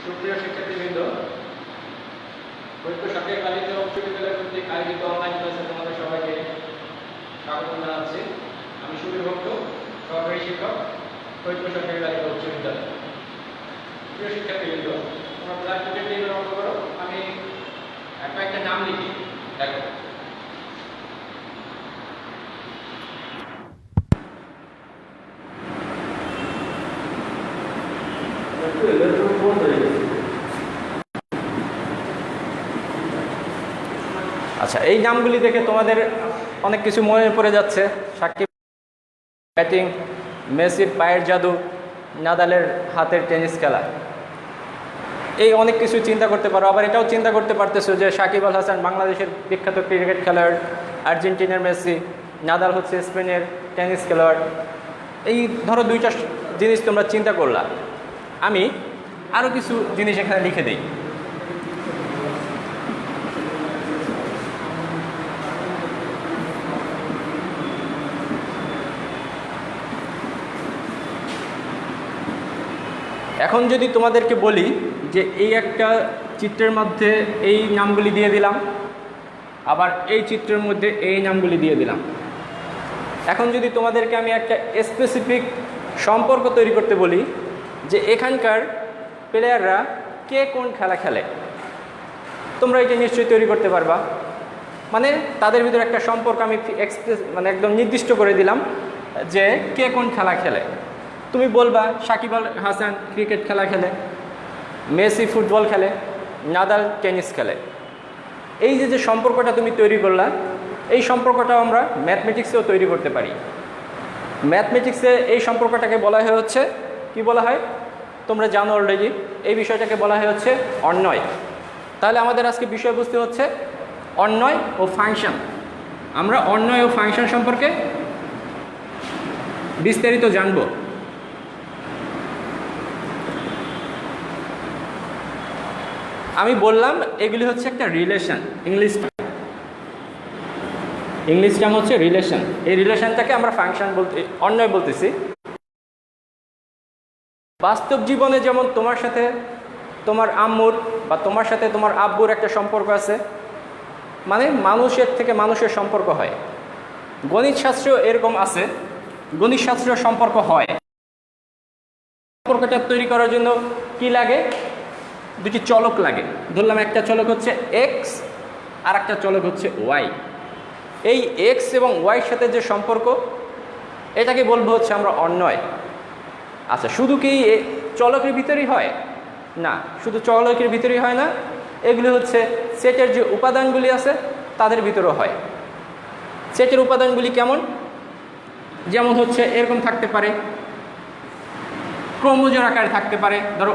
সুপ্রিয় শিক্ষার্থীবৃন্দ, ফরিদপুর সরকারি বালিকা উচ্চ বিদ্যালয় কর্তৃক আয়োজিত অনলাইন ক্লাসে তোমাদের সবাইকে স্বাগত জানাচ্ছি। আমি সুবীর ভক্ত, সহকারী শিক্ষক, ফরিদপুর সরকারি বালিকা উচ্চ বিদ্যালয়। প্রিয় শিক্ষার্থীবৃন্দ, তোমরা ক্লাস টেবিলে লক্ষ্য করো, আমি কয়েকটা নাম লিখি, দেখো। আচ্ছা, এই নামগুলি দেখে তোমাদের অনেক কিছু মনে পড়ে যাচ্ছে। সাকিব ব্যাটিং, মেসির পায়ের জাদু, নাদালের হাতের টেনিস খেলা, এই অনেক কিছু চিন্তা করতে পারো। আবার এটাও চিন্তা করতে পারতেছো যে সাকিব আল হাসান বাংলাদেশের বিখ্যাত ক্রিকেট খেলোয়াড়, আর্জেন্টিনার মেসি, নাদাল হচ্ছে স্পেনের টেনিস খেলোয়াড়। এই ধরো দুইটা জিনিস তোমরা চিন্তা করলা। আমি আরও কিছু জিনিস এখানে লিখে দিই। এখন যদি তোমাদেরকে বলি যে এই একটা চিত্রের মধ্যে এই নামগুলি দিয়ে দিলাম, আবার এই চিত্রের মধ্যে এই নামগুলি দিয়ে দিলাম। এখন যদি তোমাদেরকে আমি একটা স্পেসিফিক সম্পর্ক তৈরি করতে বলি যে এখানকার প্লেয়াররা কে কোন খেলা খেলে, তোমরা এটা নিশ্চয়ই তৈরি করতে পারবা। মানে তাদের ভিতরে একটা সম্পর্ক আমি একদম নির্দিষ্ট করে দিলাম যে কে কোন খেলা খেলে। তুমি বলবা সাকিব আল হাসান ক্রিকেট খেলা খেলে, মেসি ফুটবল খেলে, নাদাল টেনিস খেলে। এই যে সম্পর্কটা তুমি তৈরি করলা, এই সম্পর্কটাও আমরা ম্যাথমেটিক্সেও তৈরি করতে পারি। ম্যাথমেটিক্সে এই সম্পর্কটাকে বলা হয় হচ্ছে, কি বলা হয় তোমরা জানো অলরেডি, এই বিষয়টাকে বলা হয় হচ্ছে অন্বয়। তাহলে আমাদের আজকে বিষয়বস্তু হচ্ছে অন্বয় ও ফাংশন। আমরা অন্বয় ও ফাংশন সম্পর্কে বিস্তারিত জানব। আমি বললাম এগুলি হচ্ছে একটা রিলেশন, ইংলিশ টার্ম হচ্ছে রিলেশন। এই রিলেশনটাকে আমরা ফাংশন বলতে, অন্যয় বলতেছি। বাস্তব জীবনে যেমন তোমার সাথে তোমার আম্মুর বা তোমার সাথে তোমার আব্বুর একটা সম্পর্ক আছে, মানে মানুষের থেকে মানুষের সম্পর্ক হয়। গণিত শাস্ত্র এরকম আছে, গণিত শাস্ত্র সম্পর্ক হয়। সম্পর্কটা তৈরি করার জন্য কি লাগে? দুটি চলক লাগে। ধরলাম একটা চলক হচ্ছে এক্স আর একটা চলক হচ্ছে ওয়াই। এই এক্স এবং ওয়াইয়ের সাথে যে সম্পর্ক, এটাকে বলবো হচ্ছে আমরা অন্বয়। আচ্ছা, শুধু কি চলকের ভিতরেই হয়? না, শুধু চলকের ভিতরেই হয় না, এগুলি হচ্ছে সেটের যে উপাদানগুলি আছে তাদের ভিতরেও হয়। সেটের উপাদানগুলি কেমন? যেমন হচ্ছে এরকম থাকতে পারে, ক্রমজোড় আকারে থাকতে পারে। ধরো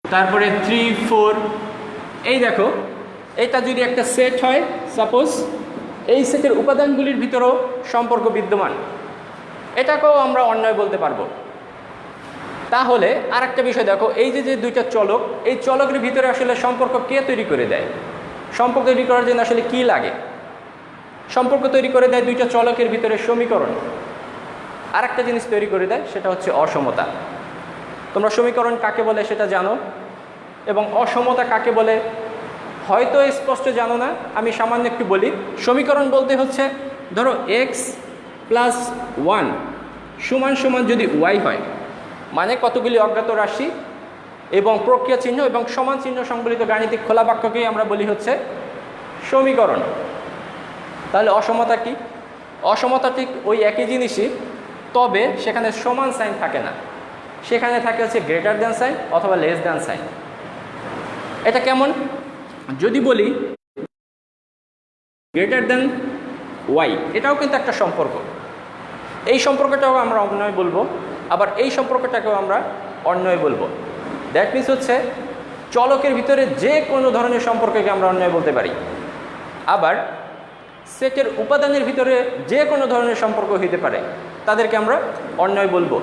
তারপরে 3, 4, এই দেখো, এটা যদি একটা সেট হয় সাপোজ, এই সেটের উপাদানগুলির ভিতরেও সম্পর্ক বিদ্যমান, এটাকেও আমরা অন্বয় বলতে পারবো। তাহলে আর একটা বিষয় দেখো, এই যে দুইটা চলক, এই চলকের ভিতরে আসলে সম্পর্ক কে তৈরি করে দেয়? সম্পর্ক তৈরি করার জন্য আসলে কি লাগে? সম্পর্ক তৈরি করে দেয় দুইটা চলকের ভিতরে সমীকরণ। আর একটা জিনিস তৈরি করে দেয়, সেটা হচ্ছে অসমতা। তোমরা সমীকরণ কাকে বলে সেটা জানো, এবং অসমতা কাকে বলে হয়তো স্পষ্ট জানো না, আমি সামান্য একটু বলি। সমীকরণ বলতে হচ্ছে, ধরো এক্স প্লাস 1 সমান সমান যদি ওয়াই হয়, মানে কতগুলি অজ্ঞাত রাশি এবং প্রক্রিয়া চিহ্ন এবং সমান চিহ্ন সংবলিত গাণিতিক খোলা বাক্যকেই আমরা বলি হচ্ছে সমীকরণ। তাহলে অসমতা কি? অসমতা ঠিক ওই একই জিনিসই, তবে সেখানে সমান সাইন থাকে না, সেখানে থাকে হচ্ছে গ্রেটার দ্যান সাইন অথবা লেস দ্যান সাইন। এটা কেমন? যদি বলি গ্রেটার দ্যান ওয়াই, এটাও কিন্তু একটা সম্পর্ক। এই সম্পর্কটাও আমরা অন্বয় বলবো, আবার এই সম্পর্কটাকেও আমরা অন্বয় বলবো। দ্যাট মিনস হচ্ছে চলকের ভিতরে যে কোনো ধরনের সম্পর্ককে আমরা অন্বয় বলতে পারি, আবার সেটের উপাদানের ভিতরে যে কোনো ধরনের সম্পর্ক হইতে পারে, তাদেরকে আমরা অন্বয় বলবো।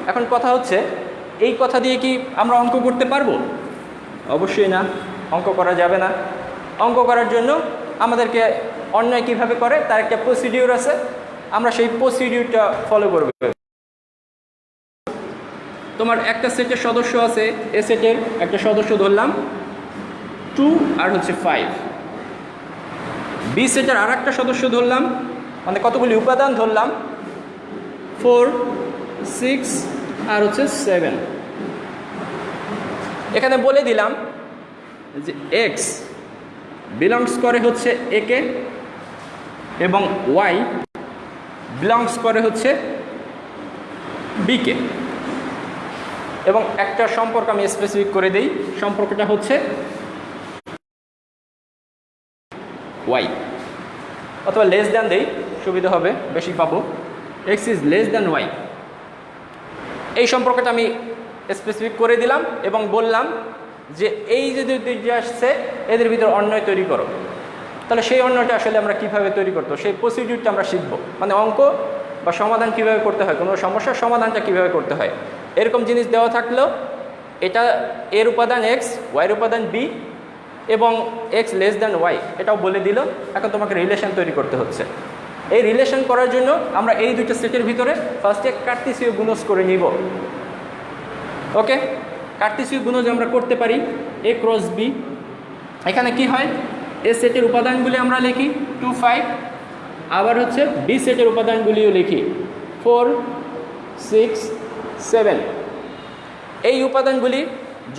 এখন কথা হচ্ছে, এই কথা দিয়ে কি আমরা অঙ্ক করতে পারবো? অবশ্যই না, অঙ্ক করা যাবে না। অঙ্ক করার জন্য আমাদেরকে অন্যয় কিভাবে করে তার একটা প্রসিডিউর আছে, আমরা সেই প্রসিডিউরটা ফলো করব। তোমার একটা সেটের সদস্য আছে, এ সেটের একটা সদস্য ধরলাম 2 আর হচ্ছে 5, বি সেটের আর একটা সদস্য ধরলাম, মানে কতগুলি উপাদান ধরলাম 4, 6 আর হচ্ছে 7। এখানে বলে দিলাম যে এক্স বিলংস করে হচ্ছে এ কে এবং ওয়াই বিলংস করে হচ্ছে বি কে, এবং একটা সম্পর্ক আমি স্পেসিফিক করে দিই, সম্পর্কটা হচ্ছে ওয়াই, অথবা লেস দ্যান দেই, সুবিধা হবে, বেশি পাবো। X is less than Y, এই সম্পর্কটা আমি স্পেসিফিক করে দিলাম এবং বললাম যে এই যে দুইটি আসছে এদের ভিতর অন্যয় তৈরি করো। তাহলে সেই অন্যটা আসলে আমরা কীভাবে তৈরি করতো সেই প্রসিডিউরটা আমরা শিখব, মানে অঙ্ক বা সমাধান কীভাবে করতে হয়, কোনো সমস্যার সমাধানটা কীভাবে করতে হয়। এরকম জিনিস দেওয়া থাকলেও এটা এর উপাদান এক্স, ওয়াইয়ের উপাদান বি এবং এক্স লেস দ্যান ওয়াই এটাও বলে দিল। এখন তোমাকে রিলেশন তৈরি করতে হচ্ছে। এই রিলেশন করার জন্য আমরা এই দুইটা সেটের ভিতরে ফার্স্টে কার্তেশীয় গুণজ করে নিব। ওকে, কার্তেশীয় গুণজ আমরা করতে পারি এ ক্রস বি। এখানে কি হয়, এ সেটের উপাদানগুলি আমরা লিখি 2, 5, আবার হচ্ছে বি সেটের উপাদানগুলিও লিখি 4, 6, 7। এই উপাদানগুলি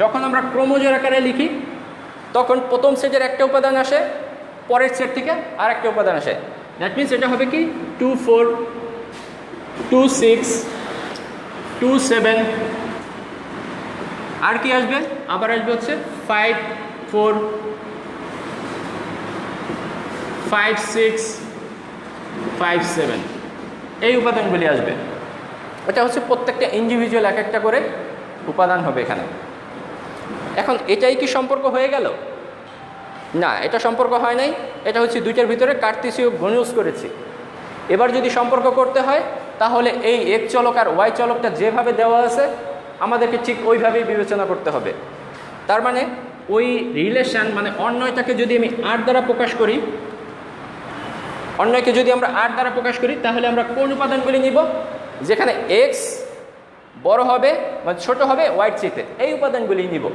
যখন আমরা ক্রমজোর আকারে লিখি তখন প্রথম সেটের একটা উপাদান আসে, পরের সেট থেকে আর একটা উপাদান আসে। দ্যাট মিনস এটা হবে কি 2, 4, 2, 6, 2, 7, আর কি আসবে, আবার আসবে হচ্ছে 5, 4, 5, 6, 5, 7, এই উপাদানগুলি আসবে। এটা হচ্ছে প্রত্যেকটা ইন্ডিভিজুয়াল এক একটা করে উপাদান হবে এখানে। এখন এটাই কি সম্পর্ক হয়ে গেল? না, এটা সম্পর্ক হয় নাই। এটা হচ্ছে দুইটার ভিতরে কার্তেশীয় গুণজ করেছি। এবার যদি সম্পর্ক করতে হয় তাহলে এই এক চলক আর ওয়াই চলকটা যেভাবে দেওয়া আছে আমাদেরকে ঠিক ওইভাবেই বিবেচনা করতে হবে। তার মানে ওই রিলেশন, মানে অন্যয়টাকে যদি আমি আর দ্বারা প্রকাশ করি, অন্যয়কে যদি আমরা আর দ্বারা প্রকাশ করি তাহলে আমরা কোন উপাদানগুলি নিব, যেখানে এক্স বড় হবে মানে ছোট হবে ওয়াইয়ের চেয়ে, এই উপাদানগুলি নিব।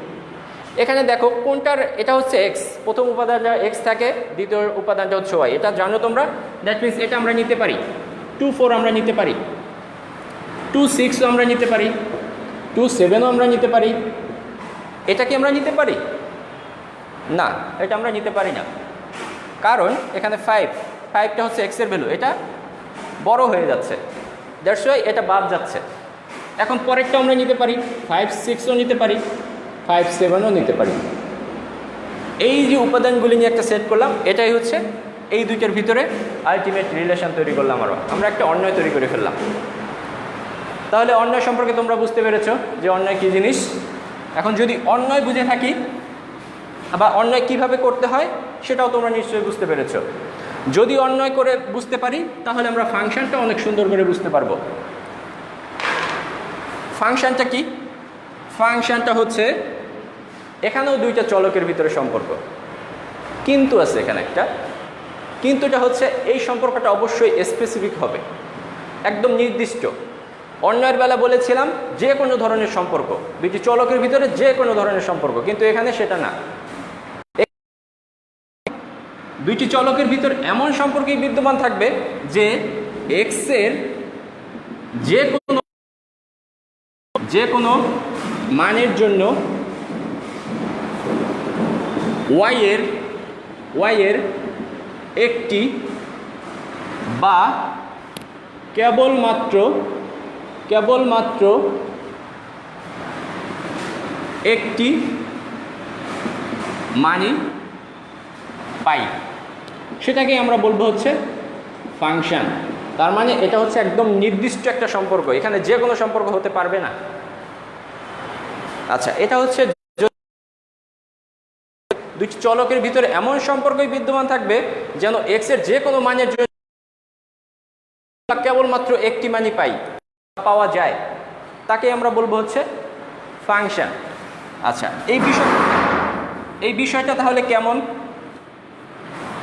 এখানে দেখো কোনটার, এটা হচ্ছে এক্স, প্রথম উপাদানটা এক্স থাকে, দ্বিতীয় উপাদানটা হচ্ছে ওয়াই, এটা জানো তোমরা। দ্যাট মিনস এটা আমরা নিতে পারি 2, 4 আমরা নিতে পারি, 2, 6ও আমরা নিতে পারি, 2, 7ও আমরা নিতে পারি। এটা কি আমরা নিতে পারি? না, এটা আমরা নিতে পারি না, কারণ এখানে 5টা হচ্ছে এক্সের ভ্যালু, এটা বড় হয়ে যাচ্ছে, দ্যাটস ওয়াই এটা বাদ যাচ্ছে। এখন পরেরটা আমরা নিতে পারি, 5, 6ও নিতে পারি, 5, 7ও নিতে পারি। এই যে উপাদানগুলি নিয়ে একটা সেট করলাম, এটাই হচ্ছে এই দুইটার ভিতরে আলটিমেট রিলেশন তৈরি করলাম। আমরা একটা অন্যয় তৈরি করে ফেললাম। তাহলে অন্যয় সম্পর্কে তোমরা বুঝতে পেরেছো যে অন্যয় কী জিনিস। এখন যদি অন্যয় বুঝে থাকি বা অন্যয় কিভাবে করতে হয় সেটাও তোমরা নিশ্চয়ই বুঝতে পেরেছো। যদি অন্যয় করে বুঝতে পারি তাহলে আমরা ফাংশনটা অনেক সুন্দর করে বুঝতে পারবো। ফাংশনটা কি? ফাংশনটা হচ্ছে এখানেও দুইটা চলকের ভিতরে সম্পর্ক, কিন্তু আছে এখানে একটা, কিন্তুটা হচ্ছে এই সম্পর্কটা অবশ্যই স্পেসিফিক হবে, একদম নির্দিষ্ট। অন্যের বেলা বলেছিলাম যে কোনো ধরনের সম্পর্ক, দুইটি চলকের ভিতরে যে কোনো ধরনের সম্পর্ক, কিন্তু এখানে সেটা না। দুইটি চলকের ভিতর এমন সম্পর্কই বিদ্যমান থাকবে যে এক্সের যে কোনো মানের জন্য ওয়াইয়ের একটি বা কেবলমাত্র একটি মানই পাই, সেটাকে আমরা বলবো হচ্ছে ফাংশন। তার মানে এটা হচ্ছে একদম নির্দিষ্ট একটা সম্পর্ক, এখানে যে কোনো সম্পর্ক হতে পারবে না। আচ্ছা, এটা হচ্ছে দুটি চলকের ভিতরে এমন সম্পর্কই বিদ্যমান থাকবে যেন এক্স এর যে কোনো মানের জন্য কেবলমাত্র একটি মানই পাওয়া যায়, তাকে আমরা বলবো হচ্ছে ফাংশন। আচ্ছা, এই বিষয়টা তাহলে কেমন,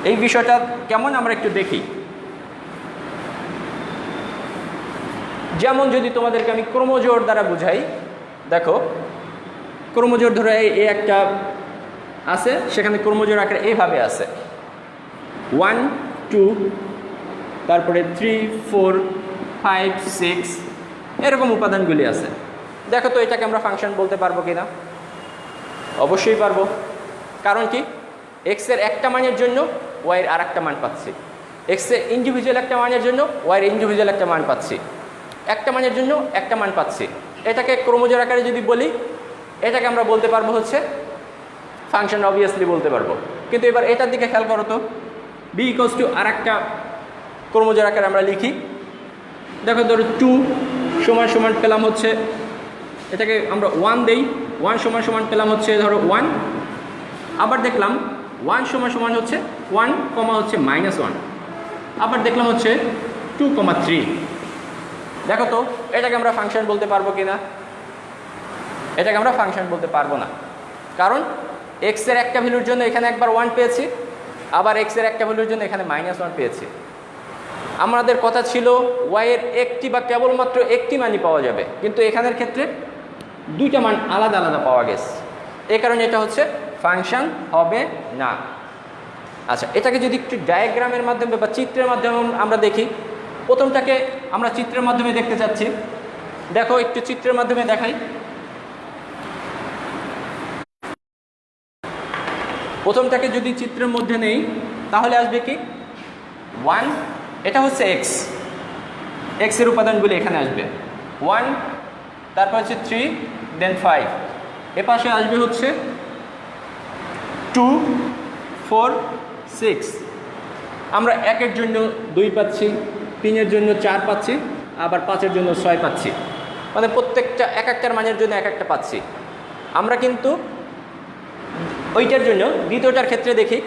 এই বিষয়টা কেমন আমরা একটু দেখি। যেমন যদি তোমাদেরকে আমি ক্রমজোড় দ্বারা বুঝাই, দেখো ক্রমজোড় ধরে এই একটা আছে, সেখানে ক্রমজোড় আকারে এইভাবে আছে 1 2, তারপরে 3 4 5 6 এরকম উপাদানগুলি আছে। দেখো তো এটাকে আমরা ফাংশন বলতে পারবো কি না? অবশ্যই পারবো। কারণ কি, এক্সের একটা মানের জন্য ওয়াইয়ের আর একটা মান পাচ্ছি, এক্সের ইন্ডিভিজুয়াল একটা মানের জন্য ওয়াইয়ের ইন্ডিভিজুয়াল একটা মান পাচ্ছি, একটা মানের জন্য একটা মান পাচ্ছি। এটাকে ক্রমজোড় আকারে যদি বলি, এটাকে আমরা বলতে পারবো হচ্ছে ফাংশন, অবভিয়াসলি বলতে পারবো। কিন্তু এবার এটার দিকে খেয়াল করো তো, বি ইকুয়ালস টু আর একটা ক্রমজোড় আকারে আমরা লিখি। দেখো ধরো 2 সমান সমান পেলাম হচ্ছে, এটাকে আমরা 1 দেই, 1 সমান সমান পেলাম হচ্ছে ধরো 1। আবার দেখলাম 1 সমান সমান হচ্ছে 1 কমা হচ্ছে -1। আবার দেখলাম হচ্ছে 2,3। দেখো তো এটাকে আমরা ফাংশন বলতে পারবো কি না? এটাকে আমরা ফাংশন বলতে পারবো না। কারণ এক্সের একটা ভ্যালুর জন্য এখানে একবার 1 পেয়েছি, আবার এক্সের একটা ভ্যালুর জন্য এখানে -1 পেয়েছি। আমাদের কথা ছিল ওয়াইয়ের একটি বা কেবলমাত্র একটি মানই পাওয়া যাবে, কিন্তু এখানের ক্ষেত্রে দুইটা মান আলাদা আলাদা পাওয়া গেছে। এই কারণে এটা হচ্ছে ফাংশন হবে না। আচ্ছা, এটাকে যদি একটু ডায়াগ্রামের মাধ্যমে বা চিত্রের মাধ্যমে আমরা দেখি, প্রথমটাকে আমরা চিত্রের মাধ্যমে দেখতে চাচ্ছি। দেখো একটু চিত্রের মাধ্যমে দেখাই। প্রথমটাকে যদি চিত্রের মধ্যে নেই তাহলে আসবে কি 1, এটা হচ্ছে এক্স, এক্সের উপাদানগুলি এখানে আসবে 1, তারপর হচ্ছে 3, দেন 5। এপাশে আসবে হচ্ছে 2 4 6। আমরা 1-এর জন্য 2 পাচ্ছি, 3-এর জন্য 4 পাচ্ছি, আবার 5-এর জন্য 6 পাচ্ছি। মানে প্রত্যেকটা এক একটার মানের জন্য এক একটা পাচ্ছি। আমরা কিন্তু ওইটার জন্য দ্বিতীয়টার ক্ষেত্রে দেখি,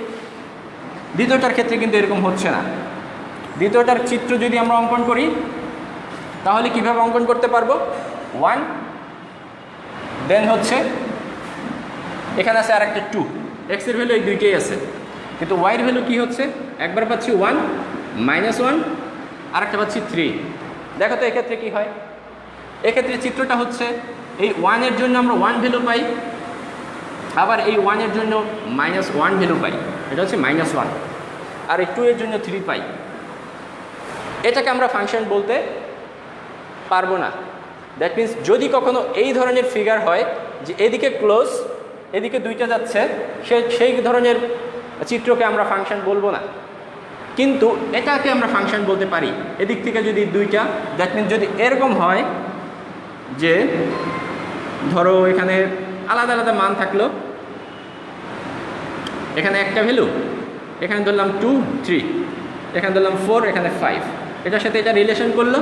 দ্বিতীয়টার ক্ষেত্রে কিন্তু এরকম হচ্ছে না। দ্বিতীয়টার চিত্র যদি আমরা অঙ্কন করি তাহলে কিভাবে অঙ্কন করতে পারবো? 1, দেন হচ্ছে এখানে আছে আর একটা 2, এক্সের ভ্যালু এই দুইটাই আছে, কিন্তু ওয়াইয়ের ভ্যালু কি হচ্ছে? একবার পাচ্ছি 1 -1, আর একটা পাচ্ছি 3। দেখো তো এক্ষেত্রে কি হয়? এক্ষেত্রে চিত্রটা হচ্ছে এই 1-এর জন্য আমরা 1 ভ্যালু পাই, আবার এই 1-এর জন্য -1 ভ্যালু পাই, এটা হচ্ছে -1, আর এই 2-এর জন্য 3 পাই। এটাকে আমরা ফাংশন বলতে পারবো না। দ্যাট মিন্স যদি কখনো এই ধরনের ফিগার হয় যে এদিকে ক্লোজ, এদিকে দুইটা যাচ্ছে, সেই ধরনের চিত্রকে আমরা ফাংশন বলবো না। কিন্তু এটাকে আমরা ফাংশন বলতে পারি। এদিক থেকে যদি দুইটা, দ্যাট মিন্স যদি এরকম হয় যে ধরো এখানে আলাদা আলাদা মান থাকলো, এখানে একটা ভ্যালু, এখানে ধরলাম 2 3, এখানে ধরলাম 4, এখানে 5, এটার সাথে এটা রিলেশন করলো,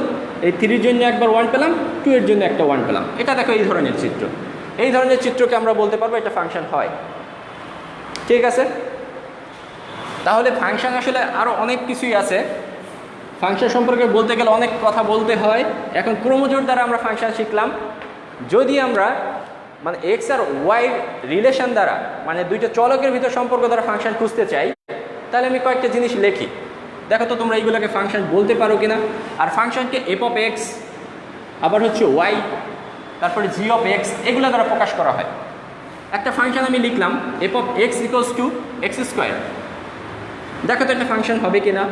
এই 3-এর জন্য একবার 1 পেলাম, 2-এর জন্য একটা 1 পেলাম। এটা দেখো এই ধরনের চিত্র, এই ধরনের চিত্রকে আমরা বলতে পারবো এটা ফাংশন হয়। ঠিক আছে, তাহলে ফাংশন আসলে আরও অনেক কিছুই আছে। ফাংশন সম্পর্কে বলতে গেলে অনেক কথা বলতে হয়। এখন ক্রমজোড় দ্বারা আমরা ফাংশন শিখলাম। যদি আমরা মানে এক্স আর ওয়াই রিলেশন দ্বারা, মানে দুইটা চলকের ভিতর সম্পর্ক দ্বারা ফাংশন খুঁজতে চাই, তাহলে আমি কয়েকটা জিনিস লিখি। দেখো তো তোমরা এইগুলোকে ফাংশন বলতে পারো কিনা। আর ফাংশনকে এফ অফ এক্স, আবার হচ্ছে ওয়াই, তারপরে জি অফ এক্স, এগুলো দ্বারা প্রকাশ করা হয়। একটা ফাংশন আমি লিখলাম F of x equals to x²। দেখো তো একটা ফাংশন হবে কিনা।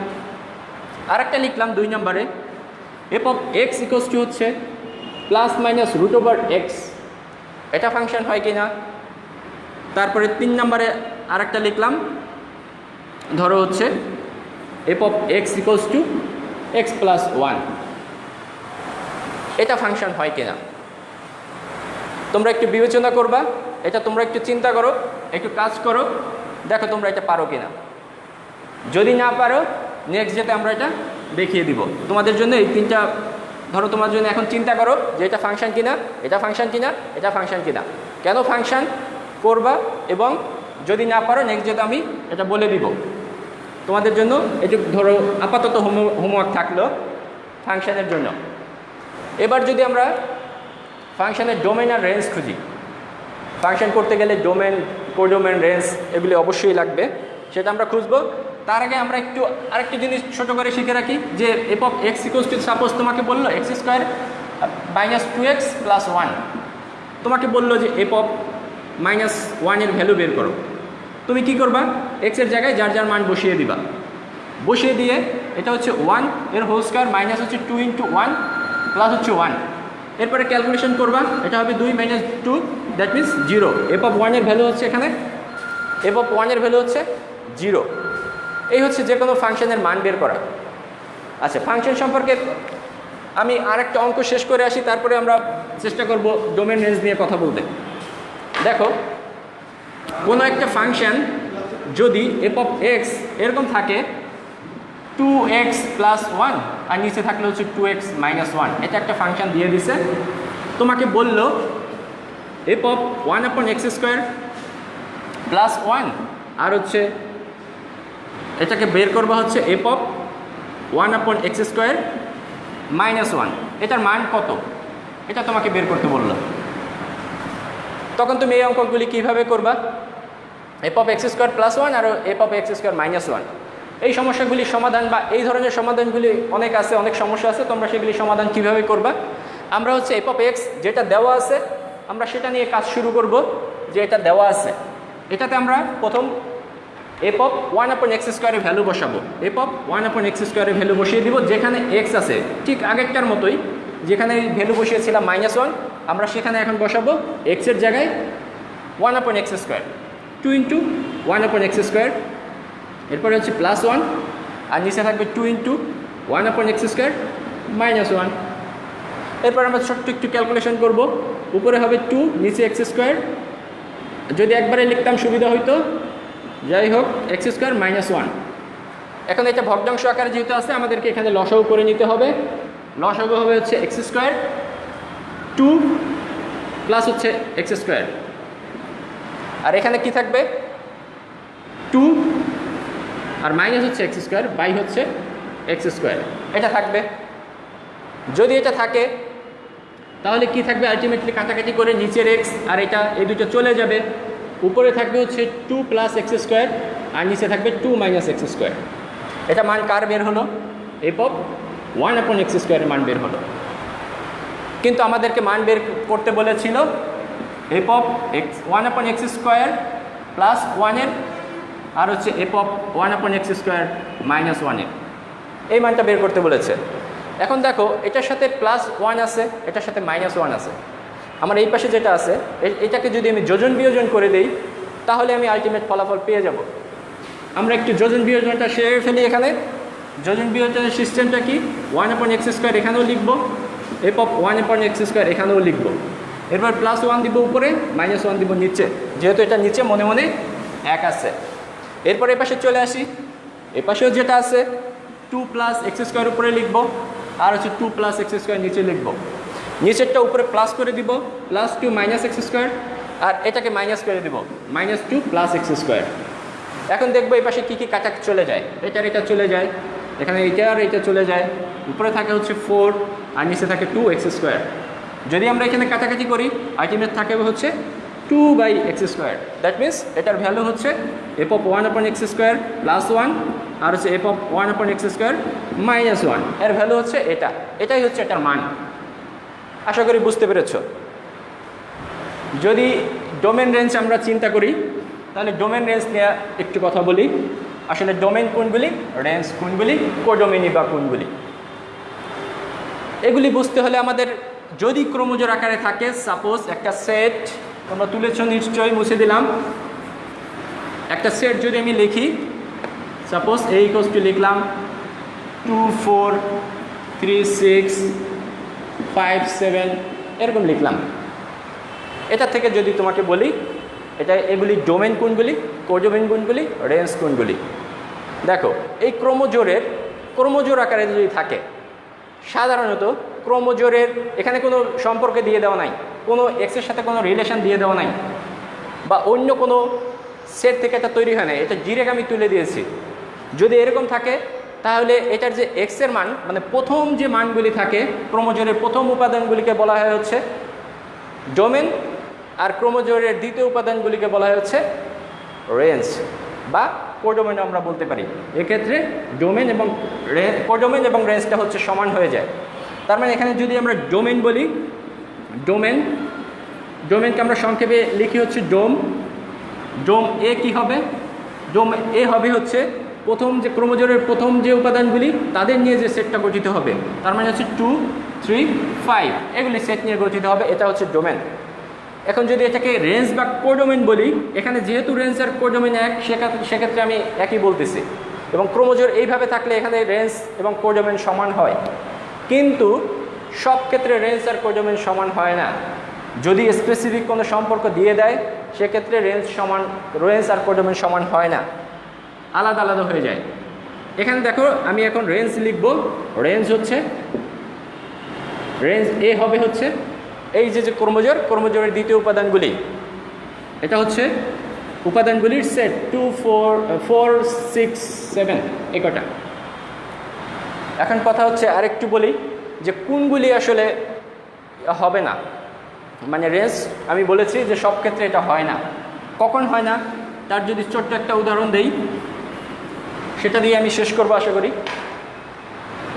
আর একটা লিখলাম 2 নম্বরে F of x equals to হচ্ছে ±√x, এটা ফাংশন হয় কিনা। তারপরে 3 নম্বরে আর একটা লিখলাম, ধরো হচ্ছে F of x equals to x+1, এটা ফাংশন হয় কিনা। তোমরা একটু বিবেচনা করবা, এটা তোমরা একটু চিন্তা করো, একটু কাজ করো, দেখো তোমরা এটা পারো কিনা। যদি না পারো নেক্সট ডেতে আমরা এটা দেখিয়ে দিব তোমাদের জন্য। এই 3টা ধরো তোমার জন্য এখন চিন্তা করো যে এটা ফাংশন কিনা, এটা ফাংশন কিনা, এটা ফাংশন কিনা, কেন ফাংশন করবা, এবং যদি না পারো নেক্সট ডেতে আমি এটা বলে দিব তোমাদের জন্য। এটু ধরো আপাতত হোমওয়ার্ক থাকলো ফাংশনের জন্য। এবার যদি আমরা ফাংশনের ডোমেন আর রেঞ্জ খুঁজি, ফাংশন করতে গেলে ডোমেন, কোডোমেন, রেঞ্জ এগুলি অবশ্যই লাগবে, সেটা আমরা খুঁজবো। তার আগে আমরা একটু আরেকটি জিনিস ছোটো করে শিখে রাখি যে F of x equals to, suppose তোমাকে বললো x² -2x + 1, তোমাকে বললো যে এফ অফ -1 এর ভ্যালু বের করো। তুমি কি করবা? এক্সের জায়গায় যার যার মান বসিয়ে দিবা, বসিয়ে দিয়ে এটা হচ্ছে 1 এর হোল স্কোয়ার মাইনাস হচ্ছে 2 × 1 প্লাস হচ্ছে 1, এরপরে ক্যালকুলেশন করবা, এটা হবে 2 - 2, দ্যাট মিনস 0। এফ অফ 1 এর ভ্যালু হচ্ছে এখানে, এফ অফ 1 এর ভ্যালু হচ্ছে 0। এই হচ্ছে যে কোনো ফাংশনের মান বের করা। আচ্ছা, ফাংশন সম্পর্কে আমি আরেকটা অঙ্ক শেষ করে আসি, তারপরে আমরা চেষ্টা করব ডোমেন রেঞ্জ নিয়ে কথা বলতে। দেখো, কোনো একটা ফাংশন যদি এফ অফ এক্স এরকম থাকে 2x + 1 আর নিচে থাকলে হচ্ছে 2x - 1, এটা একটা ফাংশন দিয়ে দিছে। তোমাকে বলল এফ অফ 1/x² + 1 আর হচ্ছে এটাকে বের করবা হচ্ছে এফ অফ 1/x² - 1, এটার মান কত এটা তোমাকে বের করতে বললো। তখন তুমি এই অঙ্কগুলি কীভাবে করবা? এফ অফ x² + 1 আর এফ অফ x² - 1, এই সমস্যাগুলির সমাধান বা এই ধরনের সমাধানগুলি অনেক আছে, অনেক সমস্যা আছে, তোমরা সেগুলি সমাধান কিভাবে করবা? আমরা হচ্ছে এফ অফ এক্স যেটা দেওয়া আছে আমরা সেটা নিয়ে কাজ শুরু করব। যে এটা দেওয়া আছে এটাতে আমরা প্রথম এফ অফ 1/x² এর ভ্যালু বসাবো। এফ অফ 1/x² এর ভ্যালু বসিয়ে দিব, যেখানে এক্স আছে ঠিক আগেরটার মতোই, যেখানে ভ্যালু বসিয়েছিলাম -1 আমরা সেখানে এখন বসাবো এক্সের জায়গায় 1/x², 2 × 1/x², এরপরে হচ্ছে +1 আর নিচে থাকবে 2 × 1/x² - 1। এরপর আমরা ছোট্ট একটু ক্যালকুলেশন করব, উপরে হবে 2, নিচে x², যদি একবারে লিখতাম সুবিধা হইতো, যাই হোক x² - 1। এখন এটা ভগ্নাংশ আকারে যেহেতু আছে আমাদেরকে এখানে লসাগু করে নিতে হবে। লসাগু হবে হচ্ছে x², 2 প্লাস হচ্ছে x², আর এখানে কি থাকবে 2 আর মাইনাস হচ্ছে x² বাই হচ্ছে x², এটা থাকবে। যদি এটা থাকে তাহলে কি থাকবে? আলটিমেটলি কাটাকাটি করে নিচের x আর এটা এই দুটো চলে যাবে, উপরে থাকবে হচ্ছে 2 + x² আর নিচে থাকবে 2 - x²। এটা মান কার বের হলো? এফ অফ 1/x² এর মান বের হলো। কিন্তু আমাদেরকে মান বের করতে বলেছিল এফ অফ 1/x² + 1 এর আর হচ্ছে এফ অফ 1/x² - 1 এর, এই মানটা বের করতে বলেছে। এখন দেখো এটার সাথে +1 আছে, এটার সাথে -1 আছে। আমার এই পাশে যেটা আছে এটাকে যদি আমি যোজন বিয়োজন করে দেই তাহলে আমি আলটিমেট ফলাফল পেয়ে যাব। আমরা একটু যোজন বিয়োজনটা সেরে ফেলি। এখানে যোজন বিয়োজনের সিস্টেমটা কি? 1/x² এখানেও লিখব, এফ অফ 1/x² এখানেও লিখব, এরপর +1 দিব উপরে, -1 দিব নিচে, যেহেতু এটা নিচে মনে মনে 1 আছে। এরপর এপাশে চলে আসি, এপাশেও যেটা আছে 2 + x² উপরে লিখব আর হচ্ছে 2 + x² নিচে লিখব। নিচেরটা উপরে প্লাস করে দিব, +2 - x², আর এটাকে মাইনাস করে দিব, -2 + x²। এখন দেখবো এই পাশে কী কী কাটা চলে যায়। এটার এটা চলে যায়, এখানে এইটা আর এইটা চলে যায়, উপরে থাকে হচ্ছে 4 আর নিচে থাকে 2x²। যদি আমরা এখানে কাটাকাটি করি আলটিমেট থাকে হচ্ছে 2/x², দ্যাট মিনস এটার ভ্যালু হচ্ছে এফ অফ 1/x² + 1 আর হচ্ছে এফ অফ 1/x² - 1, এর ভ্যালু হচ্ছে এটা, এটাই হচ্ছে এটার মান। আশা করি বুঝতে পেরেছ। যদি ডোমেন রেঞ্জ আমরা চিন্তা করি তাহলে ডোমেন রেঞ্জ নিয়ে একটু কথা বলি। আসলে ডোমেন কোনগুলি, রেঞ্জ কোনগুলি, কোডোমেনি বা কোনগুলি, এগুলি বুঝতে হলে আমাদের যদি ক্রমজোড় আকারে থাকে, সাপোজ একটা সেট তোমরা তুলেছ নিশ্চয়ই, মুছে দিলাম। একটা সেট যদি আমি লিখি, সাপোজ A = লিখলাম 2 4 3 6 5 7 এরকম লিখলাম। এটা থেকে যদি তোমাকে বলি এটা এগুলি ডোমেন কোনগুলি, কোডোমেন কোনগুলি, রেঞ্জ কোনগুলি, দেখো এই ক্রমজোড় আকারে যদি থাকে, সাধারণত ক্রমজোড়ের এখানে কোনো সম্পর্কে দিয়ে দেওয়া নাই, কোনো এক্সের সাথে কোনো রিলেশন দিয়ে দেওয়া নাই, বা অন্য কোনো সেট থেকে এটা তৈরি হয় না, এটা ডিরেক্ট আমি তুলে দিয়েছি। যদি এরকম থাকে তাহলে এটার যে এক্সের মান, মানে প্রথম যে মানগুলি থাকে ক্রমজোড়ের প্রথম উপাদানগুলিকে বলা হয় হচ্ছে ডোমেন, আর ক্রমজোড়ের দ্বিতীয় উপাদানগুলিকে বলা হয় হচ্ছে রেঞ্জ বা কোডোমেন আমরা বলতে পারি। এক্ষেত্রে ডোমেন এবং কোডোমেন এবং রেঞ্জটা হচ্ছে সমান হয়ে যায়। তার মানে এখানে যদি আমরা ডোমেন বলি, ডোমেন ডোমেনকে আমরা সংক্ষেপে লিখি হচ্ছে ডোম। ডোম এ কি হবে? ডোম এ হবে হচ্ছে প্রথম যে ক্রোমোজোমের প্রথম যে উপাদানগুলি তাদের নিয়ে যে সেটটা গঠিত হবে, তার মানে হচ্ছে 2, 3, 5 এগুলি সেট নিয়ে গঠিত হবে, এটা হচ্ছে ডোমেন। এখন যদি এটাকে রেঞ্জ বা কোডোমেন বলি, এখানে যেহেতু রেঞ্জ আর কোডোমেন এক, সেক্ষেত্রে আমি একই বলতেছি। এবং ক্রোমোজোর এইভাবে থাকলে এখানে রেঞ্জ এবং কোডোমেন সমান হয়, কিন্তু সব ক্ষেত্রে রেঞ্জ আর কোডোমেন সমান হয় না। যদি স্পেসিফিক কোনো সম্পর্ক দিয়ে দেয় সেক্ষেত্রে রেঞ্জ আর কোডোমেন সমান হয় না, আলাদা আলাদা হয়ে যায়। এখানে দেখো আমি এখন রেঞ্জ লিখব। রেঞ্জ এ হবে হচ্ছে এই যে ক্রোমোজোরের দ্বিতীয় উপাদানগুলি, এটা হচ্ছে উপাদানগুলির সেট 2, 4, 6, 7 এই কটা। এখন কথা হচ্ছে আরেকটু বলি যে কোনগুলি আসলে হবে না, মানে রেঞ্জ আমি বলেছি যে সব ক্ষেত্রে এটা হয় না। কখন হয় না তার যদি ছোট্ট একটা উদাহরণ দেই, সেটা দিয়ে আমি শেষ করবো আশা করি।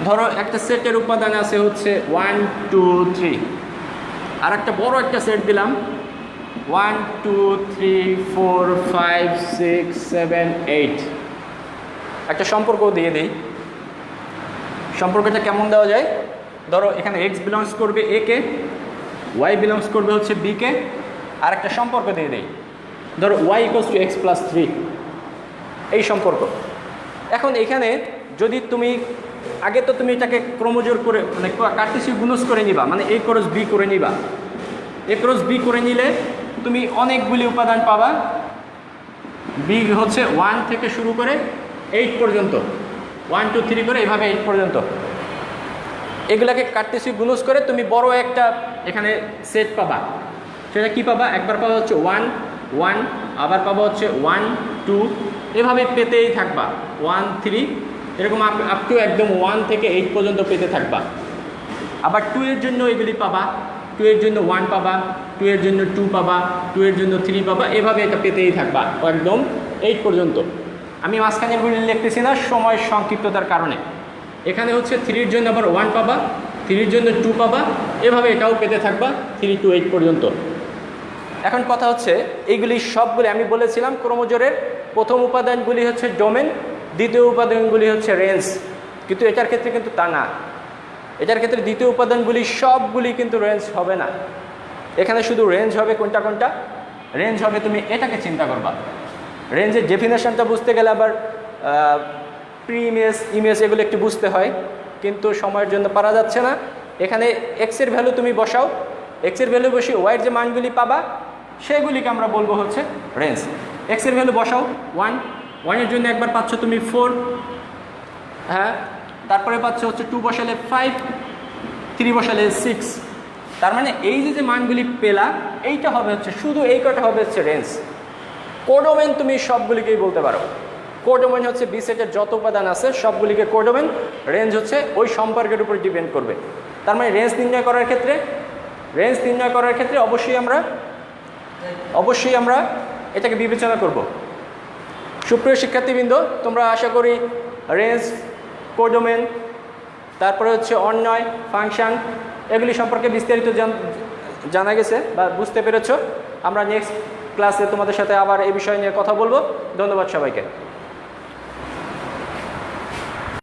ধরো একটা সেটের উপাদান আছে হচ্ছে 1, 2, 3, আর একটা বড় একটা সেট দিলাম 1, 2, 3, 4, 5, 6, 7, 8। একটা সম্পর্ক দিয়ে দেই। সম্পর্কটা কেমন দেওয়া যায়? ধরো এখানে x বিলংস করবে a কে, y বিলংস করবে হচ্ছে b কে, আর একটা সম্পর্ক দিয়ে দেই, ধরো y = x + 3 এই সম্পর্ক। এখন এখানে যদি তুমি আগে তো তুমি এটাকে ক্রোমোজোর করে মানে কার্টেসীয় গুণজ করে নিবা, মানে a × b করে নিবা। a × b করে নিলে তুমি অনেকগুলি উপাদান পাবা। b হচ্ছে 1 থেকে শুরু করে 8 পর্যন্ত, 1, 2, 3 করে এইভাবে 8 পর্যন্ত। এগুলাকে কার্টেসীয় গুণজ করে তুমি বড় একটা এখানে সেট পাবা। সেটা কি পাবা? একবার পাবা হচ্ছে 1, 1, আবার পাবা হচ্ছে 1, 2, এভাবে পেতেই থাকবা 1, 3 এরকম আপ টু একদম 1 থেকে 8 পর্যন্ত পেতে থাকবা। আবার 2 এর জন্য এগুলি পাবা, 2 এর জন্য 1 পাবা, 2 এর জন্য 2 পাবা, 2 এর জন্য 3 পাবা, এভাবে এটা পেতেই থাকবা একদম 8 পর্যন্ত। আমি মাঝখানেরগুলি লিখতেছি না সময়ের সংক্ষিপ্ততার কারণে। এখানে হচ্ছে 3 এর জন্য আবার 1 পাবা, 3 এর জন্য 2 পাবা, এভাবে এটাও পেতে থাকবা 3 to 8 পর্যন্ত। এখন কথা হচ্ছে এইগুলি সবগুলি আমি বলেছিলাম ক্রোমোজোরের প্রথম উপাদানগুলি হচ্ছে ডোমেন, দ্বিতীয় উপাদানগুলি হচ্ছে রেঞ্জ, কিন্তু এটার ক্ষেত্রে কিন্তু তা না। এটার ক্ষেত্রে দ্বিতীয় উপাদানগুলি সবগুলি কিন্তু রেঞ্জ হবে না। এখানে শুধু রেঞ্জ হবে কোনটা? রেঞ্জ হবে তুমি এটাকে চিন্তা করবা। রেঞ্জের ডেফিনেশনটা বুঝতে গেলে আবার প্রি ইমেজ এগুলো একটু বুঝতে হয়, কিন্তু সময়ের জন্য পারা যাচ্ছে না। এখানে এক্সের ভ্যালু তুমি বসাও, এক্সের ভ্যালু বসিয়ে ওয়াইয়ের যে মানগুলি পাবা সেগুলিকে আমরা বলবো হচ্ছে রেঞ্জ। এক্সের ভ্যালু বসাও 1 এর জন্য একবার পাচ্ছ তুমি 4, হ্যাঁ, তারপরে পাচ্ছ হচ্ছে 2 বসালে 5, 3 বসালে 6। তার মানে এই যে মানগুলি পেলা এইটা হবে হচ্ছে শুধু এই কটা হবে হচ্ছে রেঞ্জ। কোডোমেন তুমি সবগুলিকেই বলতে পারো। কোডোমেন হচ্ছে বি সেটের যত উপাদান আছে সবগুলিকে কোডোমেন। রেঞ্জ হচ্ছে ওই সম্পর্কের উপর ডিপেন্ড করবে। তার মানে রেঞ্জ নির্ণয় করার ক্ষেত্রে অবশ্যই আমরা এটাকে বিবেচনা করব। সুপ্রিয় শিক্ষার্থীবৃন্দ, তোমরা আশা করি রেঞ্জ, কোডোমেন, তারপরে হচ্ছে অন্যয়, ফাংশন এগুলি সম্পর্কে বিস্তারিত জানা গেছে বা বুঝতে পেরেছো। আমরা নেক্সট ক্লাসে তোমাদের সাথে আবার এই বিষয় নিয়ে কথা বলবো। ধন্যবাদ সবাইকে।